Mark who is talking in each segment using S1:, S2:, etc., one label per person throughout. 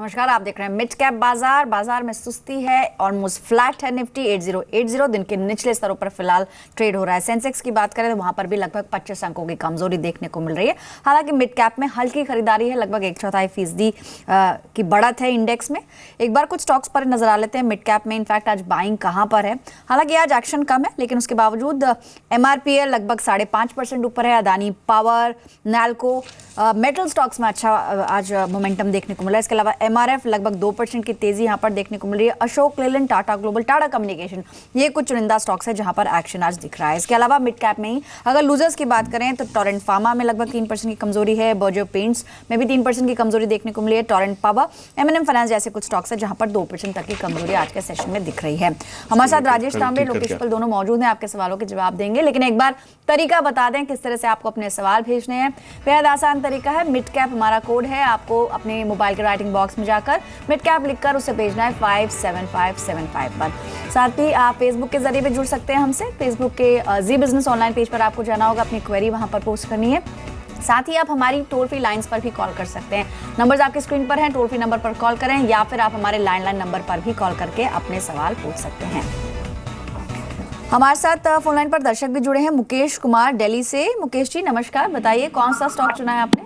S1: नमस्कार, आप देख रहे हैं मिड कैप बाजार। बाजार में सुस्ती है, ऑलमोस्ट फ्लैट है। निफ्टी 8080 दिन के निचले स्तरों पर फिलहाल ट्रेड हो रहा है। सेंसेक्स की बात करें तो वहां पर भी लगभग 25 अंकों की कमजोरी देखने को मिल रही है। हालांकि मिड कैप में हल्की खरीदारी है, लगभग 1/4% की बढ़त है इंडेक्स में। एक बार कुछ स्टॉक्स पर नजर आ लेते हैं मिड कैप में। इनफैक्ट आज बाइंग कहां पर है, हालांकि आज एक्शन कम है, लेकिन उसके बावजूद MRPL लगभग 5.5% ऊपर है। Adani power, NALCO, metal stocks में अच्छा आज मोमेंटम देखने को मिला है। इसके अलावा MRF लगभग 2% की तेजी यहां पर देखने को मिल रही है। अशोक लेलैंड, टाटा ग्लोबल, टाटा कम्युनिकेशन, ये कुछ चुनिंदा स्टॉक्स है जहां पर एक्शन आज दिख रहा है। इसके अलावा मिड कैप में ही अगर लूजर्स की बात करें तो टोरेंट फार्मा में लगभग 3% की कमजोरी है। बर्जर पेंट्स में भी 3% की कमजोरी देखने को मिली है। टोरेंट पावर, M&M फाइनेंस जैसे कुछ स्टॉक्स है जहां पर 2% तक की कमजोरी आज के सेशन में दिख रही है। हमारे साथ राजेश तांबे, लोकेश पल दोनों मौजूद हैं, आपके सवालों के जवाब देंगे। लेकिन एक बार तरीका बता दें किस तरह से आपको अपने सवाल भेजने हैं। बेहद आसान तरीका है, मिड कैप हमारा कोड है। आपको अपने मोबाइल के राइटिंग बॉक्स में जाकर मिड कैप लिखकर उसे भेजना है 57575 पर। साथ ही आप फेसबुक के जरिए भी जुड़ सकते हैं हमसे। फेसबुक के जी बिजनेस ऑनलाइन पेज पर आपको जाना होगा, अपनी क्वेरी वहां पर पोस्ट करनी है। साथ ही आप हमारी टोल फ्री लाइंस पर भी कॉल कर सकते हैं। नंबर्स आपके स्क्रीन पर हैं, टोल फ्री नंबर पर कॉल करें या फिर आप हमारे लैंडलाइन नंबर पर भी कॉल करके अपने सवाल पूछ सकते हैं। हमारे साथ फोन लाइन पर दर्शक भी जुड़े हैं। मुकेश कुमार दिल्ली से। मुकेश जी नमस्कार, बताइए कौन सा स्टॉक चुना है आपने?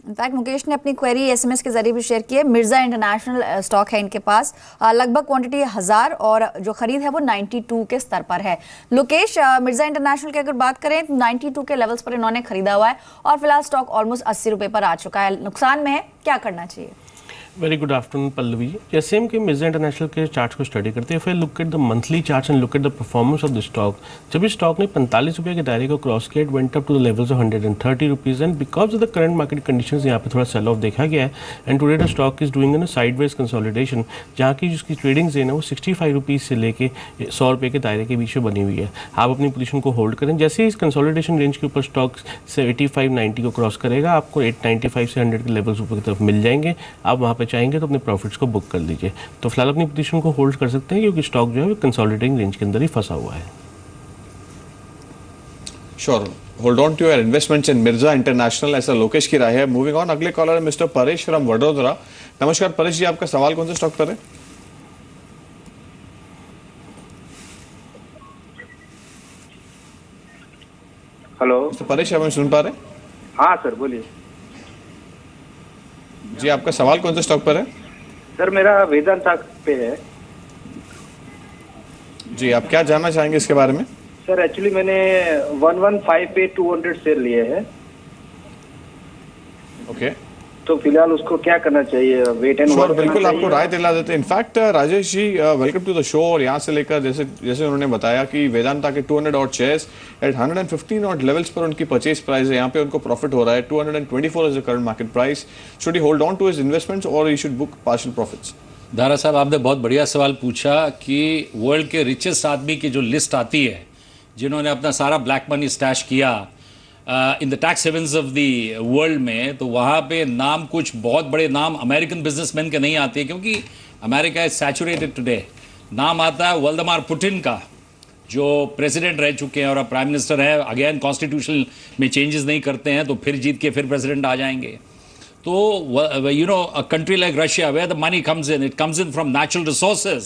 S1: इनफैक्ट मुकेश ने अपनी क्वेरी SMS के जरिए भी शेयर की है। मिर्जा इंटरनेशनल स्टॉक है इनके पास, लगभग क्वांटिटी 1000 और जो खरीद है वो 92 के स्तर पर है। लोकेश, मिर्जा इंटरनेशनल की अगर बात करें तो 92 के लेवल्स पर इन्होंने खरीदा हुआ है और फिलहाल स्टॉक ऑलमोस्ट 80 रुपए पर आ चुका है, नुकसान में है, क्या करना चाहिए?
S2: Very good afternoon Pallavi ji. जैसे हम कि मिर्जा इंटरनेशनल के चार्ट्स को स्टडी करते हैं, फिर look at the monthly charts and look at the performance of the stock. जब इस स्टॉक ने 45 रुपये के दायरे को क्रॉस किया, it went up to the levels of 130 rupees and because of the current market conditions यहाँ पे थोड़ा सेल ऑफ देखा गया है and today the stock is doing in sideways consolidation, जहाँ की जिसकी ट्रेडिंग रेंज है वो 65 रुपीज़ से लेके 100 रुपये के दायरे के बीच में बनी हुई है। आप अपनी पोजीशन को होल्ड करें। जैसे ही इस कंसोलिडेशन रेंज के ऊपर स्टॉक से 85-90 को क्रॉस करेगा, आपको 895 से 100 के लेवल्स ऊपर की तरफ मिल जाएंगे। आप वहाँ पर चाहेंगे तो अपने प्रॉफिट को बुक कर लीजिए। तो फिलहाल अपनी पोजीशन को होल्ड कर सकते हैं क्योंकि स्टॉक जो है कंसोलिडेटिंग रेंज के अंदर ही फंसा हुआ है।
S3: Sure, hold on to your investments in Mirza international, ऐसा लोकेश की राय है। मूविंग ऑन, अगले कॉलर है मिस्टर परेश फ्रॉम वडोदरा। नमस्कार परेश जी, आपका सवाल कौन से स्टॉक पर है?
S4: हेलो
S3: मिस्टर परेश, हमें सुन पा रहे हैं?
S4: हाँ सर बोलिए।
S3: जी, आपका सवाल कौन से स्टॉक पर है?
S4: सर मेरा वेदांता पे है।
S3: जी, आप क्या जानना चाहेंगे इसके बारे में?
S4: सर एक्चुअली मैंने 115 पे 200 शेयर लिए हैं।
S3: ओके,
S4: तो फिलहाल उसको क्या करना चाहिए? वेट एंड
S3: श्योर, बिल्कुल आपको राय दिला देते हैं। In fact Rajesh ji, welcome to the show. और यहाँ से लेकर जैसे जैसे उन्होंने बताया कि वेदांता के 200 odd shares at 115 odd levels पर उनकी परचेज प्राइस है। यहाँ पे उनको प्रॉफिट हो रहा है। 224 is the current market price. Should he hold on to his investments और he should book partial profits?
S5: Dara साहब, आपने बहुत बढ़िया सवाल पूछा कि वर्ल्ड के रिचेस्ट आदमी की जो लिस्ट आती है, जिन्होंने अपना सारा ब्लैक मनी स्टैश किया in the tax havens of the world में, तो वहाँ पे नाम कुछ बहुत बड़े नाम अमेरिकन बिजनेसमैन के नहीं आते क्योंकि अमेरिका इज सैचुरेटेड टुडे। नाम आता है व्लादिमीर पुतिन का, जो प्रेसिडेंट रह चुके हैं और अब प्राइम मिनिस्टर है। अगेन कॉन्स्टिट्यूशन में चेंजेस नहीं करते हैं तो फिर जीत के फिर प्रेसिडेंट आ जाएंगे। तो you know a country like Russia where the money comes in, it comes in from natural resources.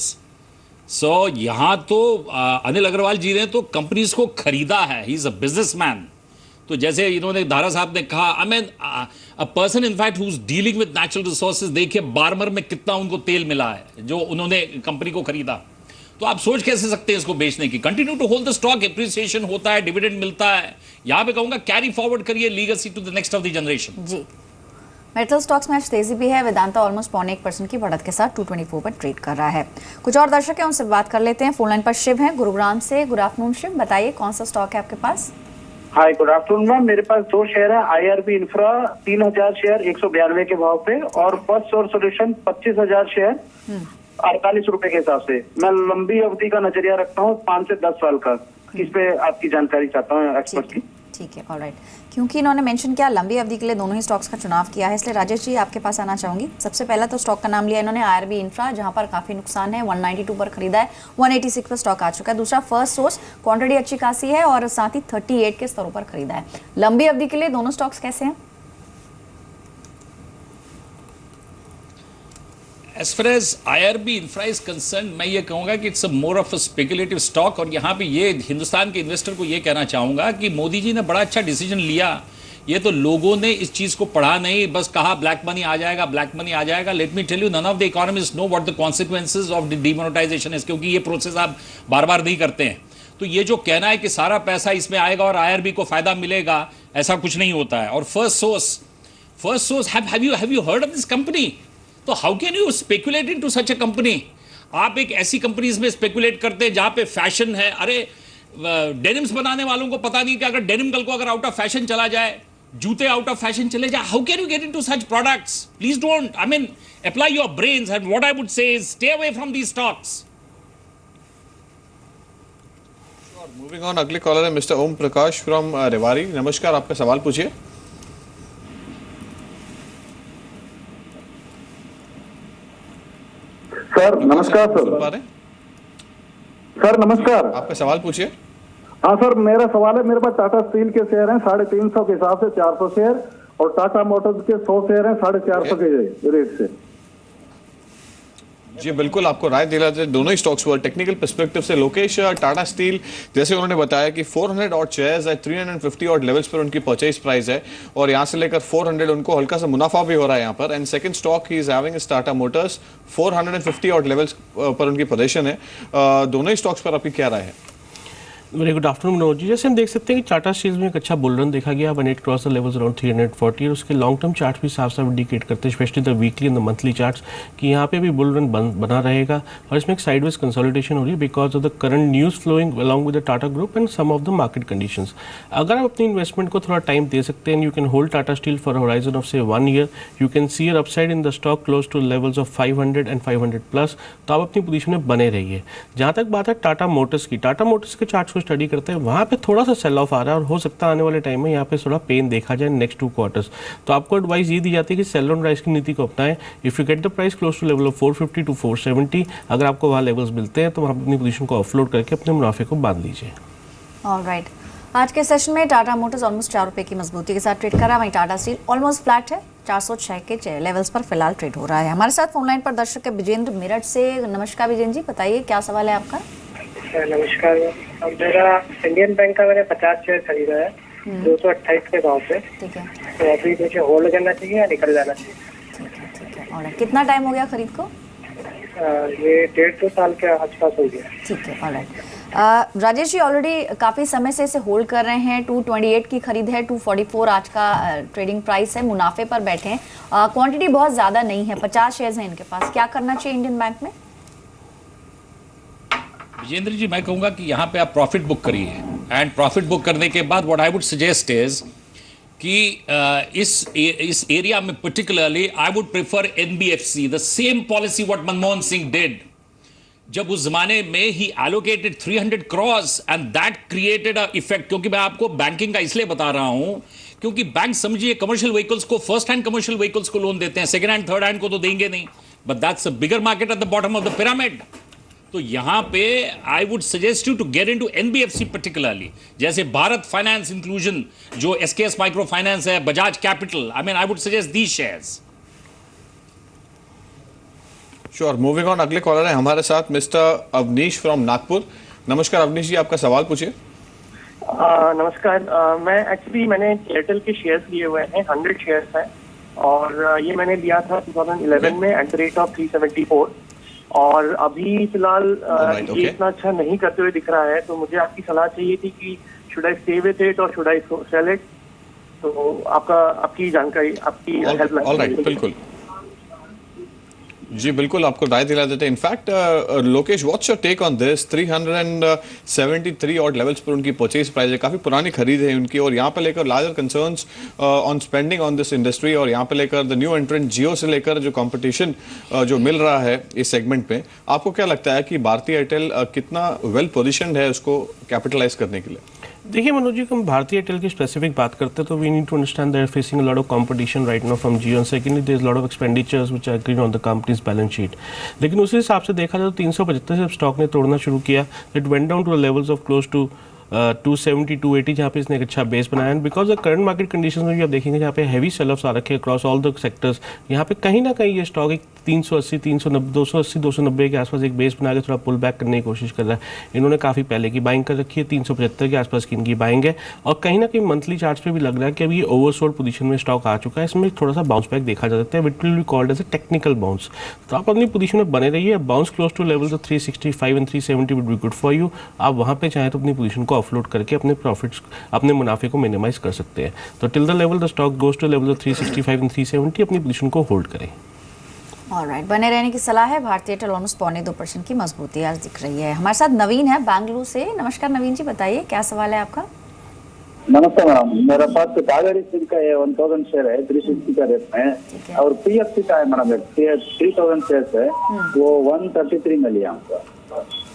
S5: So यहाँ तो अनिल अग्रवाल जी ने तो कंपनीज को खरीदा है। He is a businessman. तो जैसे इन्होंने धारा साहब ने कहा, I mean a person in fact who is dealing with natural resources, देखिए बार्मर में कितना उनको तेल मिला है जो उन्होंने कंपनी को खरीदा। तो आप सोच कैसे सकते हैं इसको बेचने की? Continue to hold the stock, appreciation होता है, डिविडेंड मिलता है। यहां पे कहूंगा कैरी फॉरवर्ड करिए legacy to the next of the generation.
S1: जी, मेटल स्टॉक्स में आज तेजी भी है। वेदांता ऑलमोस्ट 0.1% की बढ़त के साथ 224 पर ट्रेड कर रहा है। कुछ और दर्शक हैं, उनसे बात कर लेते हैं। फोन लाइन पर शिव हैं गुरुग्राम से। गुड आफ्टरनून शिव, बताइए कौन सा स्टॉक है आपके पास?
S4: हाय गुड आफ्टरनून मैम, मेरे पास 2 शेयर है। IRB इंफ्रा 3000 शेयर 192 के भाव पे और फर्स्ट सोर्स सॉल्यूशन 25000 शेयर 48 रुपए के हिसाब से। मैं लंबी अवधि का नजरिया रखता हूँ, 5 से 10 साल का। इस पे आपकी जानकारी चाहता हूँ एक्सपर्ट की।
S1: ठीक है, ऑलराइट। क्योंकि इन्होंने मेंशन किया लंबी अवधि के लिए दोनों ही स्टॉक्स का चुनाव किया है, इसलिए राजेश जी आपके पास आना चाहूंगी। सबसे पहला तो स्टॉक का नाम लिया इन्होंने IRB इंफ्रा, जहां पर काफी नुकसान है। 192 पर खरीदा है, 186 पर स्टॉक आ चुका है। दूसरा फर्स्ट सोर्स, क्वांटिटी अच्छी खासी है और साथ ही 38 के स्तरों पर खरीदा है। लंबी अवधि के लिए दोनों स्टॉक्स कैसे हैं?
S5: As far as IRB infra is concern, मैं ये कहूँगा कि it's more of a speculative stock. और यहाँ पे ये हिंदुस्तान के इन्वेस्टर को ये कहना चाहूँगा कि मोदी जी ने बड़ा अच्छा डिसीजन लिया। ये तो लोगों ने इस चीज़ को पढ़ा नहीं, बस कहा ब्लैक मनी आ जाएगा, ब्लैक मनी आ जाएगा। Let me tell you, none of the economist know what the consequences of the demonetization is, क्योंकि ये प्रोसेस आप बार बार नहीं करते हैं। तो ये जो कहना है कि सारा पैसा इसमें आएगा और IRB को फायदा मिलेगा, ऐसा कुछ नहीं होता है। और first source have you heard of this company? तो how can you speculate into such a company? आप एक ऐसी कंपनीज में स्पेकुलेट करते हैं जहां पे फैशन है। अरे डेनिम्स बनाने वालों को पता नहीं कि अगर डेनिम कल को अगर आउट ऑफ फैशन चला जाए, जूते आउट ऑफ फैशन चले जाए, how can you get into such products? Please don't, I mean apply your brains and what I would say is stay away from these stocks.
S3: Moving on, अगले caller है mister Om Prakash from Rewari. नमस्कार, आपका सवाल पूछिए।
S4: Sir नमस्कार।
S3: सुन पा रहे हैं?
S4: सर नमस्कार।
S3: आपका सवाल पूछिए।
S4: हाँ सर, मेरा सवाल है, मेरे पास टाटा स्टील के शेयर हैं 350 के हिसाब से 400 शेयर, और टाटा मोटर्स के 100 शेयर हैं 450 के रेट से।
S3: जी बिल्कुल, आपको राय दिलाते दोनों ही स्टॉक्स पर टेक्निकल पर्सपेक्टिव से। लोकेश, टाटा स्टील जैसे उन्होंने बताया कि 400 ऑड शेयर्स है, 350 ऑड लेवल्स पर उनकी परचेज प्राइस है, और यहां से लेकर 400 उनको हल्का सा मुनाफा भी हो रहा है यहां पर। And second stock he is having is Tata Motors, 450 odd levels पर उनकी पोजीशन है। दोनों ही स्टॉक्स पर आपकी क्या राय है?
S2: Very good afternoon Manoj ji. जैसे हम देख सकते हैं कि टाटा स्टील में एक अच्छा बुल रन देखा गया, one it cross the levels around 340, और उसके लॉन्ग टर्म चार्ट भी साफ साफ इंडिकेट करते हैं, specially the weekly and the monthly charts, कि यहाँ पे भी बुल रन बना रहेगा। और इसमें एक साइडवेज कंसोलिडेशन हो रही है because of the current news flowing along with the Tata group and some of the market conditions. अगर आप अपनी इन्वेस्टमेंट को थोड़ा टाइम दे सकते हैं, you can hold Tata steel for horizon of से 1 year, you can see your upside in the stock close to levels of 500 and 500 plus. तो आप अपनी पोजीशन में बने रहिए। जहाँ तक बात है टाटा मोटर्स की, टाटा मोटर्स के चार्ट्स को स्टडी करते हैं, वहाँ पे थोड़ा सा सेल ऑफ आ रहा है, और हो सकता है आने वाले टाइम में यहाँ पे थोड़ा पेन देखा जाए नेक्स्ट 2 क्वार्टर्स। तो आपको एडवाइस ये दी जाती है कि सेल ऑन राइज की नीति को अपनाएं। If you get the price close to level of 450 to 470, अगर आपको वहाँ लेवल्स मिलते हैं तो वहाँ अपनी पोजीशन को ऑफलोड करके अपने मुनाफे को बांध लीजिए।
S1: ऑलराइट, आज के सेशन में टाटा मोटर्स ऑलमोस्ट 4 रुपए की मजबूती के साथ ट्रेड कर रहा है, वहीं टाटा स्टील ऑलमोस्ट फ्लैट है, 406 के लेवल्स पर फिलहाल ट्रेड हो रहा है। हमारे साथ फोनलाइन पर दर्शक है विजेंद्र मेरठ से। नमस्कार विजेंद्र जी, बताइए क्या सवाल है आपका?
S6: नमस्कार। अब मेरा इंडियन बैंक का मैंने 50 शेयर खरीदा है 228 के भाव पे।
S1: ठीक है,
S6: तो अभी मुझे होल्ड करना चाहिए या निकल जाना चाहिए?
S1: ठीक है। ऑलराइट, कितना टाइम हो गया खरीद को?
S6: ये 1.5-2 साल के आसपास हो गया।
S1: ठीक है, ऑलराइट। राजेश जी ऑलरेडी काफ़ी समय से इसे होल्ड कर रहे हैं, 228 की खरीद है, 244 आज का ट्रेडिंग प्राइस है, मुनाफे पर बैठे हैं, क्वांटिटी बहुत ज़्यादा नहीं है, 50 शेयर्स हैं इनके पास। क्या करना चाहिए इंडियन बैंक में?
S5: विजेंद्र जी, मैं कहूंगा कि यहाँ पे आप प्रॉफिट बुक करिए, एंड प्रॉफिट बुक करने के बाद what I would suggest is कि इस एरिया में particularly I would prefer NBFC, the same policy what Manmohan Singh did जब उस जमाने में he allocated 300 crores and that created a effect. क्योंकि मैं आपको बैंकिंग का इसलिए बता रहा हूं क्योंकि बैंक समझिए कमर्शियल व्हीकल्स को, फर्स्ट हैंड कमर्शियल व्हीकल्स को लोन देते हैं, सेकंड हैंड थर्ड हैंड को तो देंगे नहीं, but that's a bigger market at the bottom of the pyramid. तो यहां पे I would suggest you to get into NBFC particularly, जैसे भारत फाइनेंस इंक्लूजन, जो SKS माइक्रो फाइनेंस है, Bajaj capital, I mean I would suggest these shares.
S3: Sure, moving on, अगले caller है हमारे साथ मिस्टर अवनीश फ्रॉम नागपुर। नमस्कार अवनीश जी, आपका सवाल पूछिए।
S6: नमस्कार। मैंने एयरटेल के शेयर्स लिए हुए हैं, 100 शेयर्स हैं, और ये मैंने लिया था 2011 में एट द रेट ऑफ 374, और अभी फिलहाल ये इतना अच्छा नहीं करते हुए दिख रहा है। तो मुझे आपकी सलाह चाहिए थी कि should I stay with it और शुड आई सेल इट? तो आपकी जानकारी, आपकी हेल्प लगेगी।
S3: बिल्कुल जी, बिल्कुल आपको राय दिला देते हैं। In fact Lokesh, what's your take on this? 373 odd levels पर उनकी परचेज प्राइस है, काफी पुरानी खरीद है उनकी, और यहाँ पे लेकर larger concerns on spending on this industry, और यहाँ पे लेकर द न्यू एंट्रेंट जियो से लेकर जो कंपटीशन जो मिल रहा है इस सेगमेंट में, आपको क्या लगता है कि भारतीय एयरटेल कितना वेल पोजिशनड है उसको कैपिटलाइज करने के लिए?
S2: देखिए मनोज जी, हम भारतीय एयरटेल की स्पेसिफिक बात करते हैं तो we need to understand that facing a lot of competition right now from Jio, and secondly there is lot of expenditures which are agreed on the company's balance sheet. लेकिन उसी हिसाब से देखा जाए तो 375 से स्टॉक ने तोड़ना शुरू किया, it went down to the levels of close to 270 280 जहाँ पे इसने एक अच्छा बेस बनाया and because the current market conditions में भी आप देखेंगे जहाँ पे हैवी सेल ऑफ्स आ रखे हैं अक्रॉस ऑल द सेक्टर्स, यहाँ पे कहीं ना कहीं ये स्टॉक एक 380 390 280 290 के आसपास एक बेस बना के थोड़ा पुल बैक करने की कोशिश कर रहा है। इन्होंने काफ़ी पहले की बाइंग कर रखी है, 375 के आसपास की इनकी बाइंग है और कहीं ना कहीं मंथली चार्ट्स पे भी लग रहा है कि अभी ये ओवरसोल्ड पोजीशन में स्टॉक आ चुका है। इसमें थोड़ा सा बाउंस बैक देखा जा सकता है, it will be called as a technical bounce. तो आप अपनी पोजीशन में बने रहिए, bounce close to levels of 365 and 370 would be good for you. आप वहाँ पे चाहें तो अपनी पोजीशन को ऑफलोड करके अपने प्रॉफिट्स, अपने मुनाफे को मिनिमाइज कर सकते हैं। तो till the level the stock goes to level of 365 and 370 अपनी पोजीशन को होल्ड करें।
S1: ऑलराइट, बने रहने की सलाह है। भारतीय एयरटेल ऑलमोस्ट 0.2% की मजबूती आज दिख रही है। हमारे साथ नवीन है बेंगलुरु से। नमस्कार नवीन जी, बताइए क्या सवाल है आपका।
S7: नमस्ते मैडम, मेरा पास कावेरी सिंह का है 1000 शेयर है 360 का रेट में, और PFC का है मैडम 3000 शेयर है, वो 133 में लिया हमको।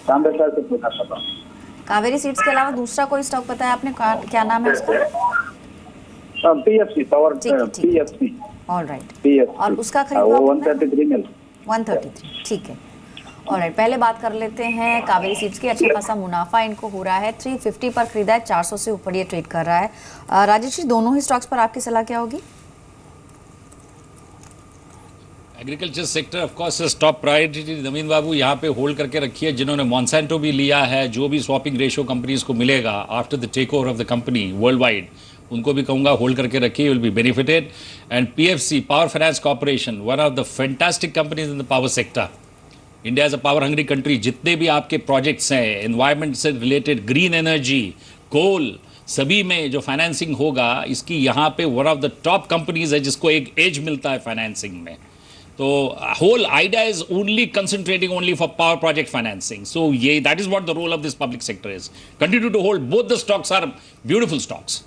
S7: सांबे साहब से पूछा था।
S1: कावेरी सीड्स के अलावा दूसरा कोई स्टॉक बताया आपने, क्या नाम है उसका?
S7: PFC पावर
S1: ठीक है, ठीक है।
S7: PFC
S1: ऑलराइट,
S7: PFC
S1: और उसका
S7: वो
S1: खरीदा
S7: 133 में
S1: 133, ठीक है। ऑलराइट, पहले बात कर लेते हैं कावेरी सीड्स की। अच्छा खासा मुनाफा इनको हो रहा है, 350 पर खरीदा है, 400 से ऊपर ये ट्रेड कर रहा है। राजेश जी, दोनों ही स्टॉक्स पर आपकी सलाह क्या होगी?
S5: Agriculture sector of course is top priority. Naveen babu यहाँ पे होल्ड करके रखी है। जिन्होंने मॉन्सेंटो भी लिया है, जो भी स्वैपिंग रेशियो कंपनीज को मिलेगा after the take over of the company worldwide, उनको भी कहूँगा होल्ड करके रखिए, will be benefited. And PFC power finance corporation, one of the fantastic companies in the power sector. India is a power hungry country. जितने भी आपके projects हैं environment से रिलेटेड, ग्रीन एनर्जी, कोल, सभी में जो फाइनेंसिंग होगा, इसकी यहाँ पे one of the top companies है जिसको एक एज मिलता है फाइनेंसिंग में। तो whole idea is only concentrating only for power project financing. So ये that is what the role of this public sector is. Continue to hold, both the stocks are beautiful stocks.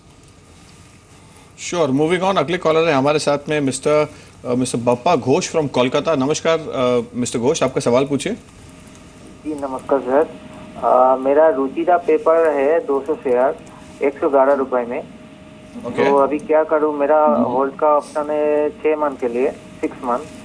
S3: Sure, moving on, अगले caller है हमारे साथ में mister Bappa Ghosh from Kolkata. नमस्कार mister Ghosh, आपका सवाल पूछिए।
S8: जी नमस्कार सर, मेरा रुचिरा पेपर है 200 शेयर 111 रुपए में। तो अभी क्या करूं, मेरा होल्ड का ऑप्शन है 6 मंथ के लिए, 6 मंथ।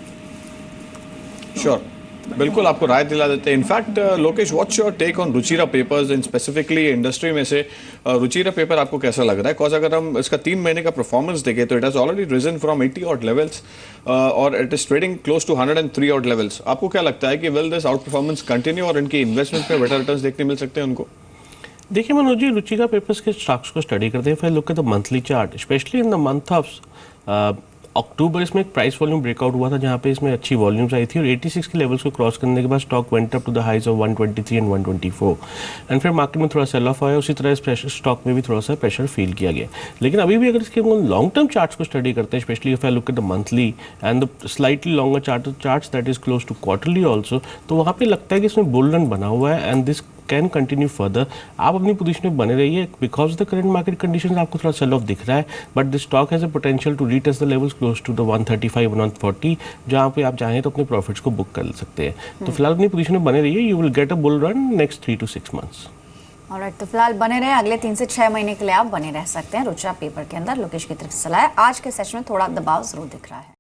S3: श्योर, बिल्कुल आपको राय दिला देते हैं। In fact Lokesh, what's your take on Ruchira papers in specifically industry में से रुचिरा पेपर आपको कैसा लग रहा है? बिकॉज अगर हम इसका 3 महीने का परफॉर्मेंस देखें तो it has already risen from 80 odd levels और it is trading close to 103 odd levels. आपको क्या लगता है कि will this outperformance continue और इनकी इन्वेस्टमेंट पे बेटर रिटर्न्स देखने मिल सकते हैं उनको?
S2: देखिए मनोज जी, रुचिरा पेपर्स के स्टॉक्स को स्टडी करते हैं, फिर look at the monthly chart, specially in the month of October. इसमें एक प्राइस वॉल्यूम ब्रेकआउट हुआ था जहाँ पे इसमें अच्छी वॉल्यूम्स आई थी और 86 के लेवल्स को क्रॉस करने के बाद stock went up to the highs of 123 and 124 and फिर मार्केट में थोड़ा सेल ऑफ आया। उसी तरह इस स्टॉक में भी थोड़ा सा प्रेशर फील किया गया। लेकिन अभी भी अगर इसके लॉन्ग टर्म चार्ट्स को स्टडी करते हैं, specially if I look at the monthly and the slightly longer charts that is close to quarterly also, तो वहाँ पे लगता है कि इसमें बुल रन बना हुआ है and this can continue further. आप अपनी पोजीशन में बने रहिए because the current market conditions आपको थोड़ा सेल ऑफ दिख रहा है, but the stock has a potential to retest the levels close to the 135 140, जहाँ पे आप चाहें तो अपने प्रॉफिट्स को बुक कर सकते हैं। तो फिलहाल अपनी पोजीशन में बने रहिए, you will get a bull run next 3 to 6 months।
S1: Alright, तो फिलहाल बने रहे, अगले 3 से 6 महीने के लिए आप बने रह सकते हैं रुचिरा पेपर के अंदर। लोकेश की तरफ से सलाह है। आज के सेशन में थोड़ा दबाव जरूर दिख रहा है।